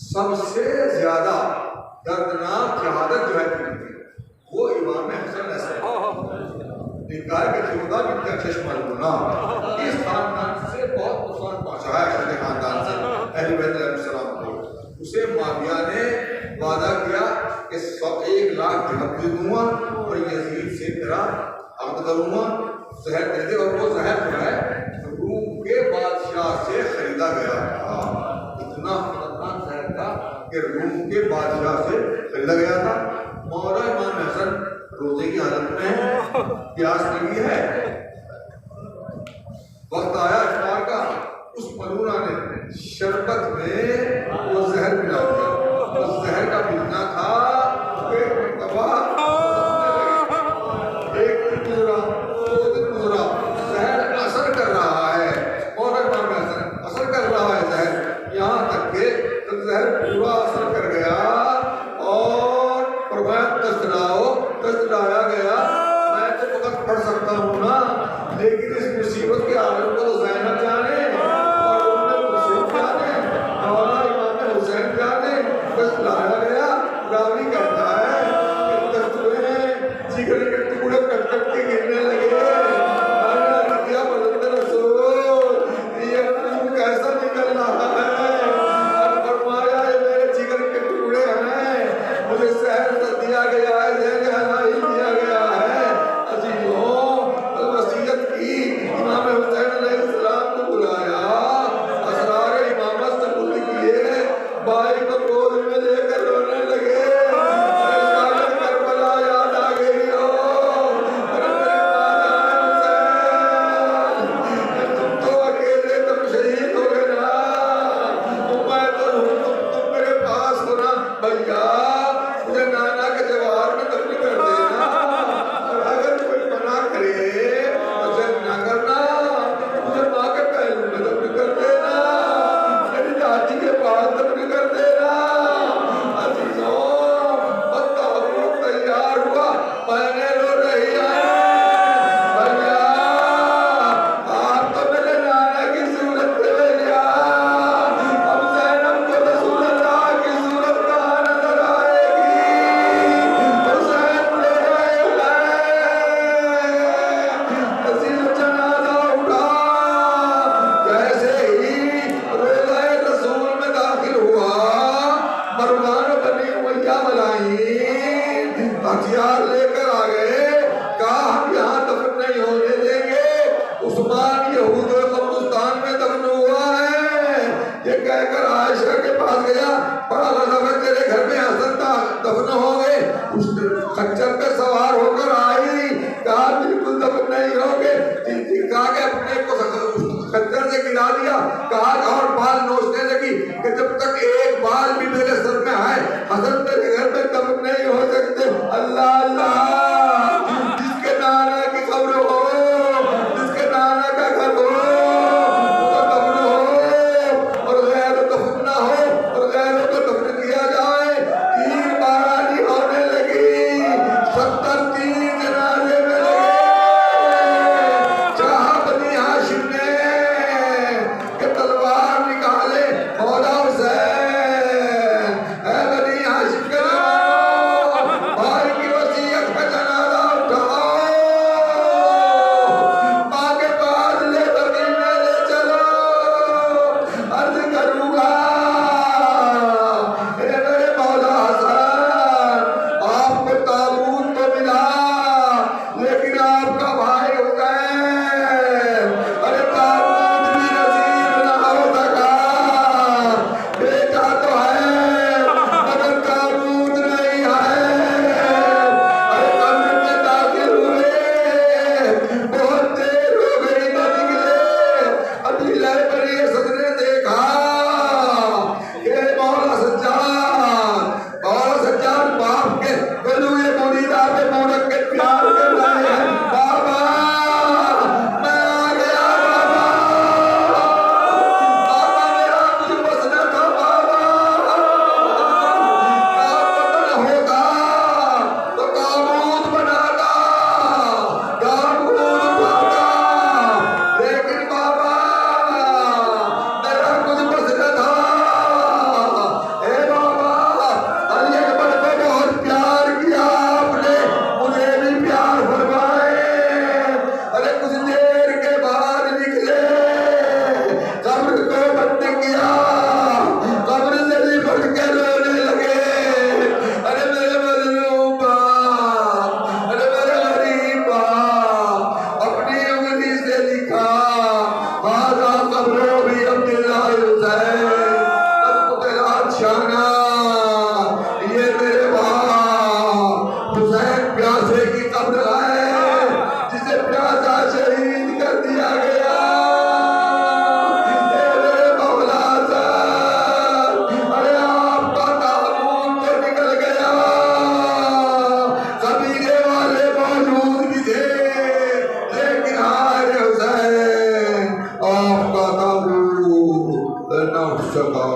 سب سے زیادہ دردناک شہادت جو ہے وہ امام حسن علیہ السلام نکال کے خدا بھی کا چشمہ لونا اس خاندان سے بہت نقصان پہنچا ہے. شد خاندان سے اہل بیت علیہ السلام کو اسے معاویہ نے وعدہ کیا کہ 1 لاکھ درہم دوں گا اور یزید سے تیرا عقد کروں گا، زہر دے دے. اور وہ زہر جو ہے روم کے بادشاہ سے خریدا گیا تھا. اتنا خطرناک زہر تھا کہ روم کے بادشاہ سے خریدا گیا تھا. مولا امام حسن روزے کی حالت میں پیاس لگی ہے، وقت آیا افطار کا. اس ملونہ نے شربت میں وہ زہر ملا دیا. اس زہر کا ملنا تھا ایک مرتبہ ایک دن گزرا 2 دن گزرا زہر اثر کر رہا ہے. مولا امام حسن اثر کر رہا ہے زہر، یہاں تک کہ جب زہر پورا اثر کر گیا اور فرمایا دست لاؤ. دست لایا گیا. میں تو فقط پڑھ سکتا ہوں نا، لیکن اس مصیبت کے عالم کو تو زینب جانے اور حسین جانے، مولا امام حسین جانے. دست لایا گیا. راوی کہتا ہے کہ دست میں جگر کے ٹکڑے کٹ کٹ کے گرنے لگے. بلند رسول یہ خون کیسا نکل رہا ہے؟ فرمایا یہ میرے جگر کے ٹکڑے ہیں، مجھے زہر دیا گیا ہے، زہر دیا گیا ہے. عزیزوں وصیت کی کہا اور بال نوچنے لگی کہ جب تک ایک بال بھی میرے سر میں آئے حسن میرے گھر میں دفن نہیں ہو سکتے. اللہ اللہ، جس کے نانا کی قبر ہو، جس کے نانا کا گھر ہو، وہ دفن ہو اور غیر دفن نہ ہو اور غیروں کو دفن کیا جائے. تیر بارانی ہونے لگی، 70 تیر جنازے میں لگے. چاہا بنی ہاشم نے کہ تلوار نکالے مولا حسین، اے بنی ہاشم کے جوانوں، بھائی کی وصیت پہ جنازہ اٹھاؤ، ماں کے پاس لے بقیع میں لے چلو. عرض کروں گا اے میرے مولا حسن، آپ کو تابوت تو ملا لیکن آپ کا بھائی حسین ارے تابوت بھی نصیب نہ ہو سکا. بیٹا تو ہے مگر تابوت نہیں ہے. ارے قبر میں داخل ہوئے، بہت دیر ہو گئی نہ نکلے. ابھی لہر بنی اسد نے دیکھا کہ مولا سجاد باپ کے گلوئے مریدہ پہ مورک کے پیار کر رہے ہیں. بابا میں آ گیا، بابا میرا کچھ بس نہ تھا. بابا قتل ہوتا تو تابوت بناتا، تابوت اٹھاتا، لیکن بابا میرا کچھ بس نہ تھا. اے بابا علی اکبر کو بہت پیار کیا آپ نے، مجھے بھی پیار فرمائے. ارے کچھ دیر کے بعد نکلے، قبر کو بند کیا، قبر سے لپٹ کے رونے لگے. ارے میرے مظلوم باپ، ارے میرے غریب باپ، اپنی انگلی سے لکھا هذا قبر بھی عبداللہ حسین قد قتل شانہ. یہ میرے باپ حسین پیاسے کی قبر ہے جسے پیاسا شہید کر دیا گیا. اے میرے مولا حسن، ارے آپ کا تابوت تو نکل گیا، قبیلے والے موجود بھی تھے لیکن ہائے حسین آپ کا تابوت نہ اٹھ سکا.